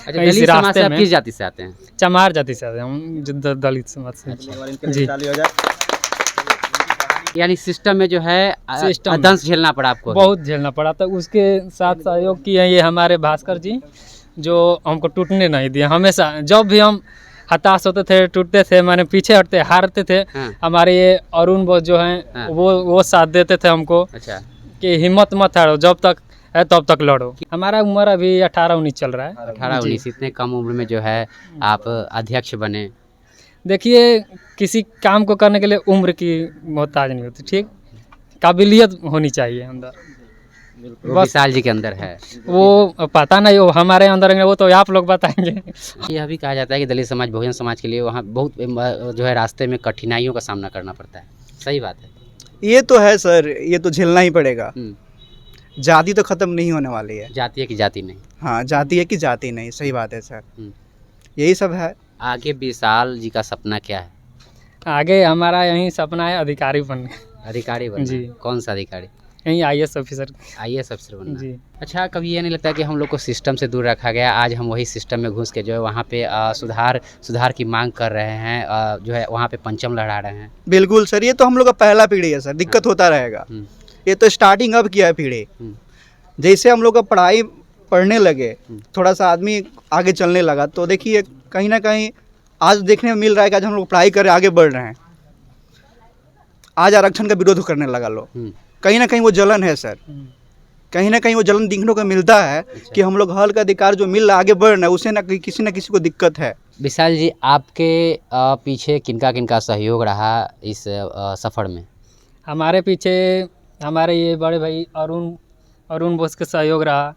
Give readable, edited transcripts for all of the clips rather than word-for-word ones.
अच्छा, इस दलित समाज से रास्ते आप में किस जाति से आते हैं? चमार जाति से आते हैं हम, दलित समाज से जी। यानी सिस्टम में जो है सिस्टम में दंश झेलना पड़ा आपको अभी। बहुत झेलना पड़ा था। उसके साथ सहयोग किए ये हमारे भास्कर जी, जो हमको टूटने नहीं दिए। हमेशा जब भी हम हताश होते थे, टूटते थे, माने पीछे हटते, हारते थे, हाँ। हमारे ये अरुण बोस जो हैं हाँ। वो साथ देते थे हमको अच्छा, कि हिम्मत मत हारो, जब तक है तब तक लड़ो। हमारा उम्र अभी 18-19 चल रहा है। 18-19 इतने कम उम्र में जो है आप अध्यक्ष बने। देखिए, किसी काम को करने के लिए उम्र की मोहताज नहीं होती, ठीक, काबिलियत होनी चाहिए अंदर। वो बस विशाल जी के अंदर है। वो पता नहीं, वो हमारे अंदर है, वो तो आप लोग बताएंगे। यह भी कहा जाता है कि दलित समाज बहुजन समाज के लिए वहाँ बहुत जो है रास्ते में कठिनाइयों का सामना करना पड़ता है। सही बात है। ये तो है सर, ये तो झेलना ही पड़ेगा। जाति तो ख़त्म नहीं होने वाली है। जाति है कि जाति नहीं। हाँ, जाति है कि जाति नहीं, सही बात है सर। यही सब है। आगे विशाल जी का सपना क्या है? आगे हमारा यही सपना है अधिकारी बनने, अधिकारी बनना जी। है। कौन सा अधिकारी? यही IAS ऑफिसर IAS अफसर बनना है। जी। अच्छा, कभी ये नहीं लगता कि हम लोग को सिस्टम से दूर रखा गया? आज हम वही सिस्टम में घुस के जो है वहाँ पे सुधार की मांग कर रहे हैं, जो है वहाँ पे पंचम लहरा रहे हैं। बिल्कुल सर, ये तो हम लोग का पहला पीढ़ी है सर, दिक्कत होता रहेगा। ये तो स्टार्टिंग अब किया है पीढ़ी। जैसे हम लोग का पढ़ाई पढ़ने लगे, थोड़ा सा आदमी आगे चलने लगा, तो देखिए कहीं ना कहीं आज देखने में मिल रहा है कि आज हम लोग पढ़ाई कर आगे बढ़ रहे हैं। आज आरक्षण का विरोध करने लगा लोग, कहीं ना कहीं वो जलन है सर, कहीं ना कहीं वो जलन दिखने को मिलता है कि हम लोग हल का अधिकार जो मिल रहा है, आगे बढ़ रहे हैं, उसे ना किसी को दिक्कत है। विशाल जी, आपके पीछे किनका सहयोग रहा इस सफ़र में? हमारे पीछे हमारे ये बड़े भाई अरुण बोस के सहयोग रहा।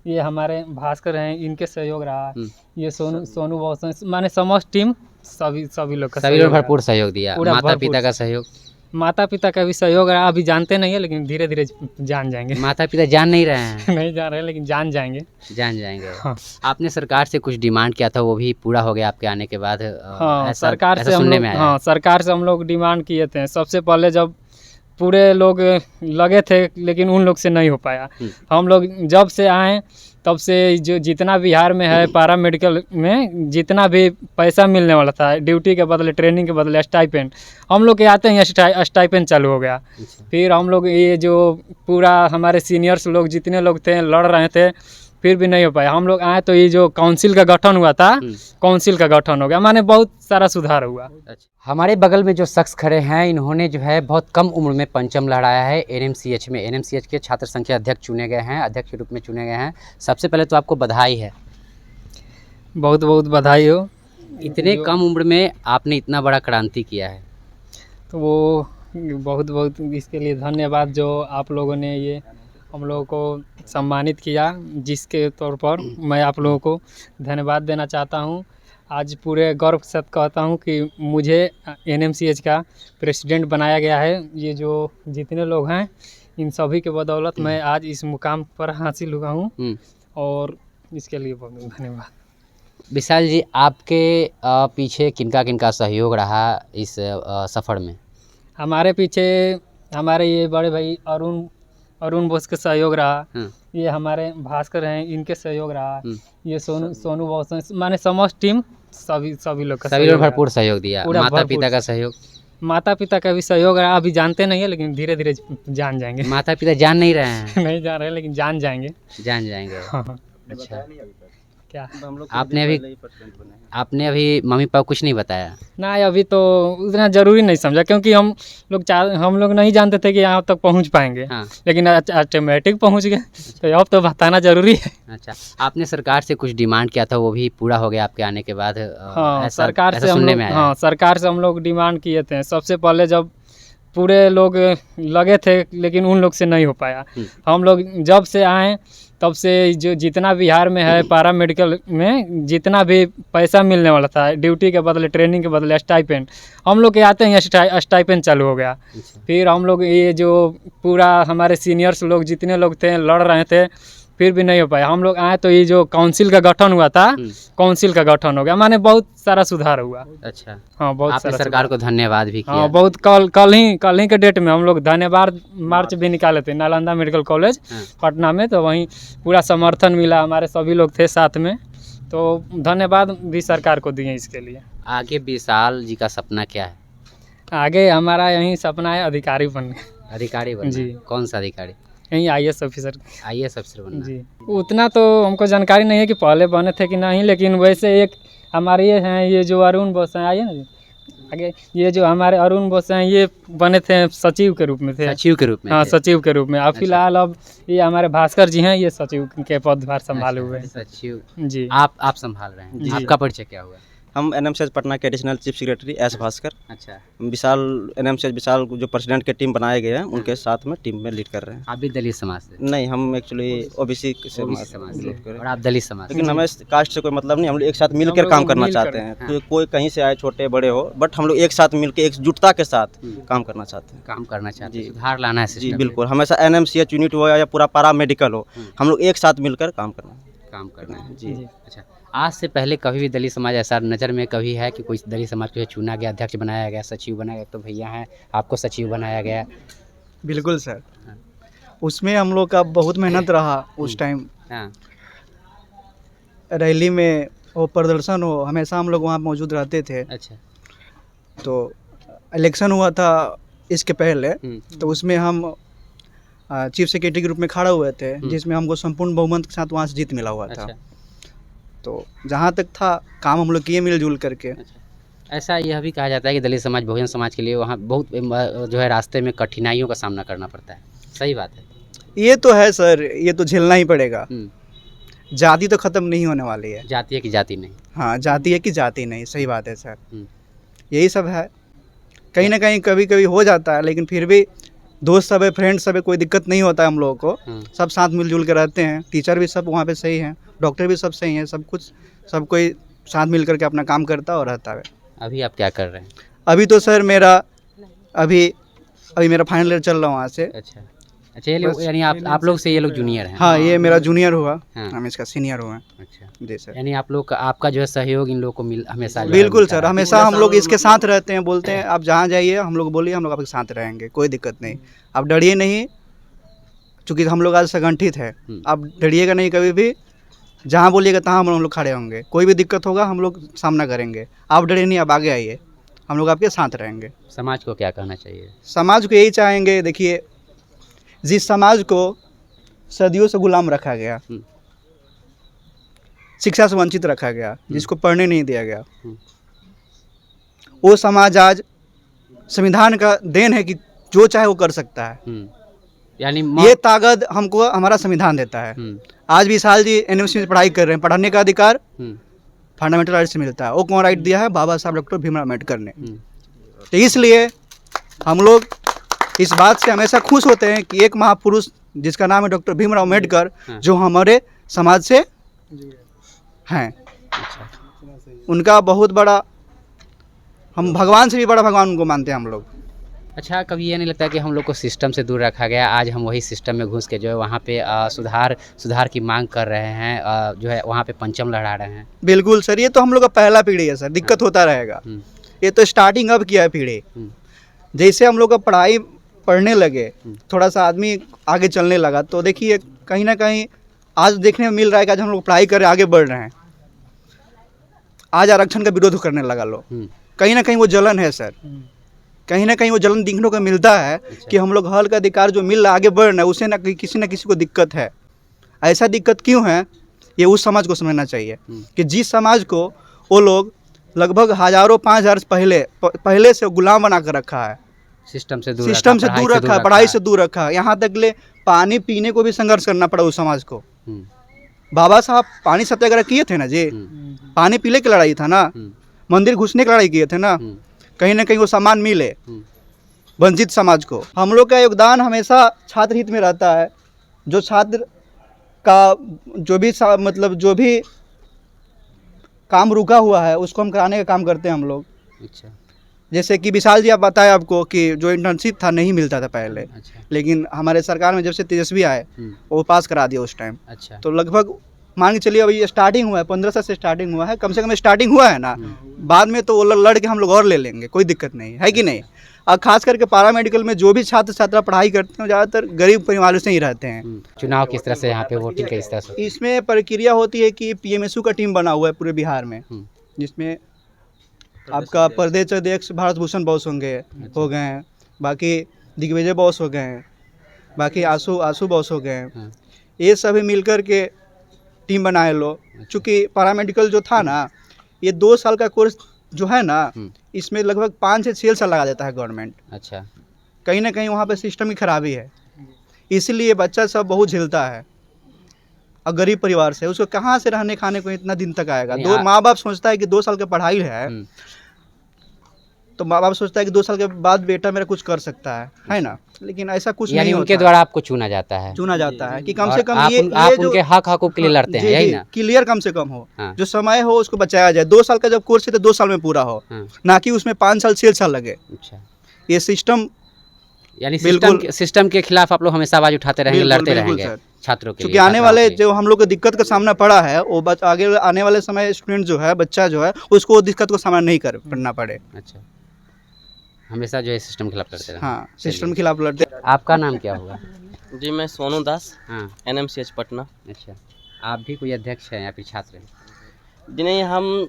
ये हमारे भास्कर हैं, इनके सहयोग रहा। ये सोनू बोस, माने समस्त टीम, सभी लोग का सभी लोग भरपूर सहयोग दिया। माता पिता का सहयोग? माता पिता का भी सहयोग रहा। अभी जानते नहीं है, लेकिन धीरे धीरे जान जाएंगे। माता पिता जान नहीं रहे हैं? नहीं जान रहे, लेकिन जान जाएंगे। हाँ। आपने सरकार से कुछ डिमांड किया था, वो भी पूरा हो गया आपके आने के बाद? हाँ, सरकार से हम लोग, हाँ, सरकार से हम लोग डिमांड किए थे। सबसे पहले जब पूरे लोग लगे थे, लेकिन उन लोग से नहीं हो पाया। हम लोग जब से आए तब से जो जितना बिहार में है पैरा मेडिकल में जितना भी पैसा मिलने वाला था, ड्यूटी के बदले, ट्रेनिंग के बदले स्टाइपेंड, हम लोग के आते हैं स्टाइपेंड चालू हो गया। फिर हम लोग ये जो पूरा हमारे सीनियर्स लोग जितने लोग थे लड़ रहे थे, फिर भी नहीं हो पाया। हम लोग आए तो ये जो काउंसिल का गठन हुआ था, काउंसिल का गठन हो गया, माने बहुत सारा सुधार हुआ। हमारे बगल में जो शख्स खड़े हैं, इन्होंने जो है बहुत कम उम्र में पंचम लहराया है NMCH में। NMCH के छात्र संघ अध्यक्ष चुने गए हैं, अध्यक्ष के रूप में चुने गए हैं। सबसे पहले तो आपको बधाई है। बहुत बहुत बधाई हो। इतने कम उम्र में आपने इतना बड़ा क्रांति किया है, तो वो बहुत बहुत इसके लिए धन्यवाद, जो आप लोगों ने ये हम लोगों को सम्मानित किया, जिसके तौर पर मैं आप लोगों को धन्यवाद देना चाहता हूँ। आज पूरे गर्व के साथ कहता हूँ कि मुझे NMCH का प्रेसिडेंट बनाया गया है। ये जो जितने लोग हैं, इन सभी के बदौलत मैं आज इस मुकाम पर हासिल हुआ हूँ, और इसके लिए बहुत धन्यवाद। विशाल जी, आपके पीछे किनका सहयोग रहा इस सफ़र में? हमारे पीछे हमारे ये बड़े भाई अरुण बोस के सहयोग रहा। ये हमारे भास्कर हैं, इनके सहयोग रहा। ये सोनू बोस, माने समस्त टीम, सभी लोग का, सभी लोग भरपूर सहयोग दिया। माता पिता का सहयोग? माता पिता का भी सहयोग रहा। अभी जानते नहीं है, लेकिन धीरे धीरे जान जाएंगे। माता पिता जान नहीं रहे हैं? नहीं जान रहे, लेकिन जान जाएंगे। हाँ। अच्छा, क्या आपने अभी मम्मी पापा कुछ नहीं बताया? ना, अभी तो उतना ज़रूरी नहीं समझा, क्योंकि हम लोग नहीं जानते थे कि यहाँ तक पहुँच पाएंगे। हाँ। लेकिन ऑटोमेटिक पहुँच गए, तो अब तो बताना ज़रूरी है। अच्छा, आपने सरकार से कुछ डिमांड किया था, वो भी पूरा हो गया आपके आने के बाद? हाँ, सरकार से हम लोग डिमांड किए थे। सबसे पहले जब पूरे लोग लगे थे, लेकिन उन लोग से नहीं हो पाया। हम लोग जब से आए तब से जो जितना बिहार में है पैरा मेडिकल में जितना भी पैसा मिलने वाला था, ड्यूटी के बदले, ट्रेनिंग के बदले स्टाइपेंड, हम लोग के आते हैं स्टाइपेंड चालू हो गया। फिर हम लोग ये जो पूरा हमारे सीनियर्स लोग जितने लोग थे लड़ रहे थे, फिर भी नहीं हो पाया। हम लोग आए तो ये जो काउंसिल का गठन हुआ था, काउंसिल का गठन हो गया, माने बहुत सारा सुधार हुआ। अच्छा, हाँ, बहुत आपने सरकार को धन्यवाद भी किया? हाँ, बहुत। कल ही के डेट में हम लोग धन्यवाद मार्च भी निकाले थे नालंदा मेडिकल कॉलेज पटना में, तो वहीं पूरा समर्थन मिला, हमारे सभी लोग थे साथ में, तो धन्यवाद भी सरकार को दिए इसके लिए। आगे विशाल जी का सपना क्या है? आगे हमारा यही सपना है अधिकारी बनने। अधिकारी बनना जी। है? कौन सा अधिकारी? यही आईएएस ऑफिसर। आईएएस अफसर बनना है? जी, उतना तो हमको जानकारी नहीं है कि पहले बने थे कि नहीं, लेकिन वैसे एक हमारे ये हैं, ये जो अरुण बोस हैं, आइए ना जी आगे, ये जो हमारे अरुण बोस हैं ये बने थे सचिव के रूप में थे। सचिव के रूप में हाँ, थे? सचिव के रूप में। अब अच्छा। फिलहाल अब ये हमारे भास्कर जी हैं, ये सचिव के पदभार संभाले हुए हैं। सचिव जी। आप संभाल रहे हैं। जी। आपका परिचय क्या हुआ? हम एनएमसीएच पटना के additional chief secretary S Bhaskar. अच्छा, विशाल एनएमसीएच विशाल जो प्रेसिडेंट के टीम बनाए गए हैं उनके साथ में टीम में लीड कर रहे हैं। आप भी दलित समाज से? नहीं, हम एक्चुअली ओबीसी से OBC समाज से लीड कर रहे और हैं। आप दलित समाज से? लेकिन हमें कास्ट से कोई मतलब नहीं, हम लोग एक साथ मिलकर लोग काम करना मिलकर, चाहते हैं। हाँ। तो कोई कहीं से आए, छोटे बड़े हो, बट हम लोग एक साथ मिलकर एकजुटता के साथ काम करना चाहते हैं। काम करना चाहते हैं, जी। सुधार लाना है जी सिस्टम में। बिल्कुल, हमेशा एनएमसीएच यूनिट हो या पूरा पारा मेडिकल हो, हम लोग एक साथ मिलकर काम करना है। काम करना है। जी। अच्छा, आज से पहले कभी भी दलित समाज ऐसा नज़र में कभी है कि कोई दलित समाज को चुना गया, अध्यक्ष बनाया गया, सचिव बनाया गया? तो भैया हैं, आपको सचिव बनाया गया। बिल्कुल सर, उसमें हम लोग का बहुत मेहनत रहा उस टाइम। हाँ, रैली में हो, प्रदर्शन हो, हमेशा हम लोग वहाँ मौजूद रहते थे। अच्छा। तो इलेक्शन हुआ था इसके पहले, तो उसमें हम चीफ सेक्रेटरी के रूप में खड़ा हुए थे, जिसमें हमको संपूर्ण बहुमत के साथ वहाँ से जीत मिला हुआ था। अच्छा। तो जहाँ तक था काम हम लोग किए मिलजुल करके। अच्छा। ऐसा यह भी कहा जाता है कि दलित समाज बहुजन समाज के लिए वहाँ बहुत जो है रास्ते में कठिनाइयों का सामना करना पड़ता है। सही बात है? ये तो है सर, ये तो झेलना ही पड़ेगा। हम्म। जाति तो ख़त्म नहीं होने वाली है। जाति है कि जाति नहीं? हाँ, जाति है कि जाति नहीं, सही बात है सर। हम्म। यही सब है, कहीं ना कहीं कभी कभी हो जाता है, लेकिन फिर भी दोस्त सब है, फ्रेंड सब है, कोई दिक्कत नहीं होता है हम लोगों को। सब साथ मिलजुल के रहते हैं। टीचर भी सब वहाँ पे सही हैं, डॉक्टर भी सब सही हैं, सब कुछ सब कोई साथ मिल करके अपना काम करता और रहता है। अभी आप क्या कर रहे हैं? अभी तो सर मेरा अभी मेरा फाइनल ईयर चल रहा है वहाँ से। अच्छा। अच्छा, ये लोग यानी आप लोग से ये लोग जूनियर हैं? हाँ, ये मेरा जूनियर हुआ, हाँ। हम इसका सीनियर हुआ। अच्छा। जी सर। यानी आप लोग का आपका जो है सहयोग इन लोगों को मिल हमेशा जो है बिल्कुल मिलता सर, है। हमेशा हम लोग इसके साथ रहते हैं। बोलते हैं आप जहाँ जाइए, हम लोग बोलिए, हम लोग आपके साथ रहेंगे, कोई दिक्कत नहीं। आप डरिए नहीं, चूँकि हम लोग आज संगठित है। आप डरिएगा नहीं कभी भी, जहाँ बोलिएगा तहाँ हम लोग खड़े होंगे। कोई भी दिक्कत होगा हम लोग सामना करेंगे। आप डरिए नहीं, आप आगे आइए, हम लोग आपके साथ रहेंगे। समाज को क्या कहना चाहिए? समाज को यही चाहेंगे, देखिए जिस समाज को सदियों से गुलाम रखा गया, शिक्षा से वंचित रखा गया, जिसको पढ़ने नहीं दिया गया, वो समाज आज संविधान का देन है कि जो चाहे वो कर सकता है। यानी ये ताकत हमको हमारा संविधान देता है। आज विशाल जी यूनिवर्सिटी में पढ़ाई कर रहे हैं, पढ़ाने का अधिकार फंडामेंटल राइट से मिलता है। वो कौन राइट दिया है? बाबा साहब डॉक्टर भीमराव अम्बेडकर ने। तो इसलिए हम लोग इस बात से हमेशा खुश होते हैं कि एक महापुरुष जिसका नाम है डॉक्टर भीमराव अम्बेडकर, जो हमारे समाज से हैं। उनका बहुत बड़ा, हम भगवान से भी बड़ा भगवान उनको मानते हैं हम लोग। अच्छा, कभी ये नहीं लगता कि हम लोग को सिस्टम से दूर रखा गया? आज हम वही सिस्टम में घुस के जो है वहाँ पे सुधार की मांग कर रहे हैं, जो है वहाँ पे पंचम लहरा रहे हैं। बिल्कुल सर, ये तो हम लोग का पहला पीढ़ी है सर, दिक्कत होता रहेगा। ये तो स्टार्टिंग अब किया है पीढ़ी। जैसे हम लोग का पढ़ाई पढ़ने लगे, थोड़ा सा आदमी आगे चलने लगा, तो देखिए कहीं ना कहीं आज देखने में मिल रहा है कि आज हम लोग पढ़ाई कर आगे बढ़ रहे हैं। आज आरक्षण का विरोध करने लगा लोग, कहीं ना कहीं वो जलन है सर, कहीं ना कहीं वो जलन दिखने को मिलता है। कि हम लोग हल का अधिकार जो मिल रहा है, आगे बढ़ रहे हैं, उसे ना किसी को दिक्कत है। ऐसा दिक्कत क्यों है, ये उस समाज को समझना चाहिए कि जिस समाज को वो लोग लगभग हजारों 5000 पहले से गुलाम बना कर रखा है, सिस्टम से दूर रखा है, पढ़ाई से दूर रखा है। यहाँ तक ले पानी पीने को भी संघर्ष करना पड़ा उस समाज को। बाबा साहब पानी सत्याग्रह किए थे ना जी, पानी पीने की लड़ाई था ना, मंदिर घुसने की लड़ाई किए थे ना। कहीं ना कहीं वो सम्मान मिले वंचित समाज को। हम लोग का योगदान हमेशा छात्र हित में रहता है। जो छात्र का जो भी काम रुका हुआ है उसको हम कराने का काम करते हैं हम लोग। अच्छा। जैसे कि विशाल जी आप बताए आपको कि जो इंटर्नशिप था नहीं मिलता था पहले। अच्छा। लेकिन हमारे सरकार में जब से तेजस्वी आए वो पास करा दिया उस टाइम। अच्छा। तो लगभग मान के चलिए अभी ये स्टार्टिंग हुआ है, 1500 से स्टार्टिंग हुआ है, कम से कम स्टार्टिंग हुआ है ना। बाद में तो वो लड़ के हम लोग और ले लेंगे, कोई दिक्कत नहीं है कि नहीं। और खास करके पारा मेडिकल में जो भी छात्र छात्रा पढ़ाई करते हैं ज़्यादातर गरीब परिवारों से ही रहते हैं। चुनाव किस तरह से यहाँ पे वोटिंग का इस तरह से? इसमें प्रक्रिया होती है कि PMSU का टीम बना हुआ है पूरे बिहार में, जिसमें आपका प्रदेश अध्यक्ष भारत भूषण बॉस हो गए हैं, बाकी दिग्विजय बॉस हो गए हैं, बाकी आशु बॉस हो गए हैं। ये सभी मिलकर के टीम बनाए लोग। चूँकि पैरामेडिकल जो था ना, ये 2 साल का कोर्स जो है ना, इसमें लगभग 5 से 6 साल लगा देता है गवर्नमेंट। अच्छा, कहीं ना कहीं वहाँ पे सिस्टम की खराबी है, इसीलिए बच्चा सब बहुत झेलता है। और गरीब परिवार से उसको कहाँ से रहने खाने को इतना दिन तक आएगा। दो माँ बाप सोचता है कि 2 साल की पढ़ाई है, तो माँ बाप सोचता है कि 2 साल के बाद बेटा मेरा कुछ कर सकता है ना, लेकिन ऐसा कुछ नहीं होता। उनके द्वारा आपको चुना जाता है कि कम से कम आप उनके हक के लिए लड़ते हैं, यही ना? क्लियर कम से कम हो, जो समय हो उसको बचाया जाए। 2 साल का जब कोर्स है तो 2 साल में पूरा हो, ना कि उसमें 5 साल 6 साल लगे। अच्छा, ये सिस्टम यानी सिस्टम के खिलाफ आप लोग हमेशा आवाज उठाते रहेंगे, लड़ते रहेंगे छात्रों के लिए। क्योंकि आने वाले जो हम लोग को दिक्कत का सामना पड़ा है, वो आगे आने वाले समय स्टूडेंट जो है, बच्चा जो है, उसको दिक्कत का सामना नहीं करना पड़े। अच्छा, हमेशा जो है सिस्टम के खिलाफ लड़ते हैं। हाँ, सिस्टम के खिलाफ लड़ते। आपका नाम क्या होगा? जी, मैं सोनू दास, हाँ, NMCH पटना। अच्छा, आप भी कोई अध्यक्ष हैं या फिर छात्र हैं? जी नहीं, हम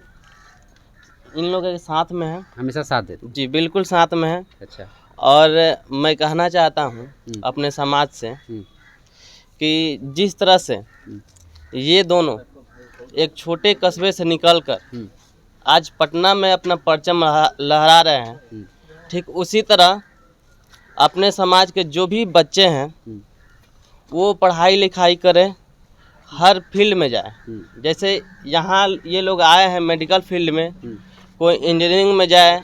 इन लोगों के साथ में हैं। हमेशा साथ देते? जी बिल्कुल साथ में हैं। अच्छा, और मैं कहना चाहता हूँ अपने समाज से कि जिस तरह से ये दोनों एक छोटे कस्बे से निकलकर आज पटना में अपना परचम लहरा रहे हैं, ठीक उसी तरह अपने समाज के जो भी बच्चे हैं वो पढ़ाई लिखाई करें, हर फील्ड में जाए। जैसे यहाँ ये लोग आए हैं मेडिकल फील्ड में, कोई इंजीनियरिंग में जाए,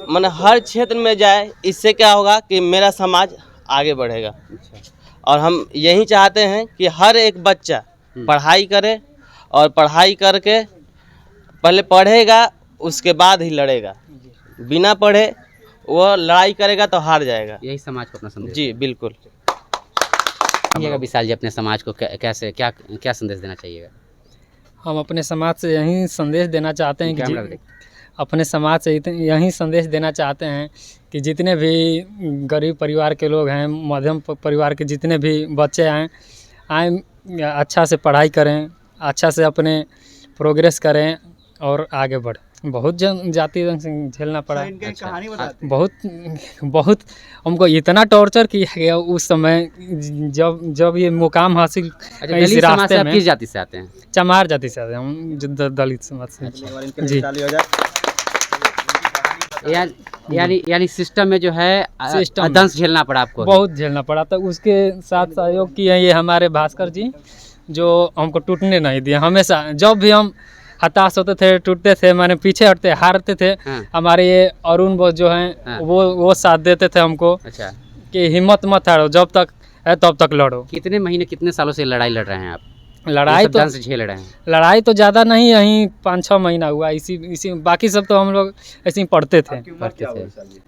माने हर क्षेत्र में जाए। इससे क्या होगा कि मेरा समाज आगे बढ़ेगा। और हम यही चाहते हैं कि हर एक बच्चा पढ़ाई करे, और पढ़ाई करके पहले पढ़ेगा उसके बाद ही लड़ेगा। बिना पढ़े वो लड़ाई करेगा तो हार जाएगा। यही समाज को अपना संदेश। जी बिल्कुल। विशाल जी, अपने समाज को कैसे क्या संदेश देना चाहिएगा? हम अपने समाज से यही संदेश देना चाहते हैं कि अपने समाज से यही संदेश देना चाहते हैं कि जितने भी गरीब परिवार के लोग हैं, मध्यम परिवार के जितने भी बच्चे आएँ अच्छा से पढ़ाई करें, अच्छा से अपने प्रोग्रेस करें और आगे बढ़ें। बहुत जाति रंग से झेलना पड़ा। अच्छा, बहुत हमको इतना टॉर्चर किया गया उस समय जब ये मुकाम हासिल। इस रास्ते में किस जाति से आते हैं? चमार जाति से आते हैं हम, दलित समाज से। जी, यानी सिस्टम में जो है दंश झेलना पड़ा आपको? बहुत झेलना पड़ा। तो उसके साथ सहयोग किए ये हमारे भास्कर जी, जो हमको टूटने नहीं दिए। हमेशा जब भी हम हताश होते थे, टूटते थे, माने पीछे हटते, हारते थे, हमारे ये अरुण बॉस जो हैं वो साथ देते थे हमको। अच्छा, कि हिम्मत मत हारो, जब तक है तब तक लड़ो। कितने महीने कितने सालों से लड़ाई लड़ रहे हैं आप? लड़ाई तो झेल रहे हैं। लड़ाई तो ज़्यादा नहीं, यहीं 5-6 महीना हुआ। इसी बाकी सब तो हम लोग ऐसे ही पढ़ते थे।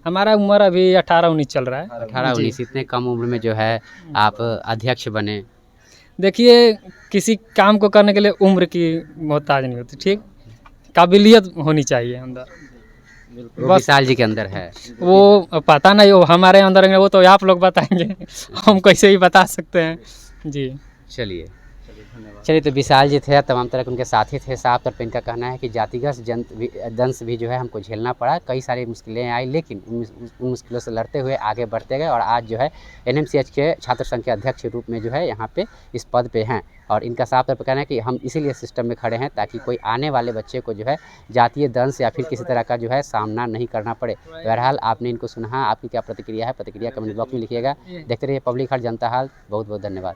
हमारा उम्र अभी 18-19 चल रहा है। 18-19, इतने कम उम्र में जो है आप अध्यक्ष बने। देखिए, किसी काम को करने के लिए उम्र की मोहताज नहीं होती, ठीक, काबिलियत होनी चाहिए अंदर। विशाल जी के अंदर है वो पता नहीं, वो हमारे अंदर है, वो तो आप लोग बताएंगे। हम कैसे ही बता सकते हैं। जी, चलिए तो विशाल जी थे, तमाम तरह के उनके साथी थे। साफ तौर पर इनका कहना है कि जातिगत दंश भी जो है हमको झेलना पड़ा, कई सारी मुश्किलें आई, लेकिन उन मुश्किलों से लड़ते हुए आगे बढ़ते गए और आज जो है NMCH के छात्र संघ के अध्यक्ष के रूप में जो है यहाँ पे इस पद पे हैं। और इनका साफ तौर पर कहना है कि हम इसीलिए सिस्टम में खड़े हैं ताकि कोई आने वाले बच्चे को जो है जातीय दंश या फिर किसी तरह का जो है सामना नहीं करना पड़े। बहरहाल आपने इनको सुना, आपकी क्या प्रतिक्रिया है? प्रतिक्रिया कमेंट बॉक्स में लिखिएगा। देखते रहिए पब्लिक हाट जनता हाल। बहुत बहुत धन्यवाद।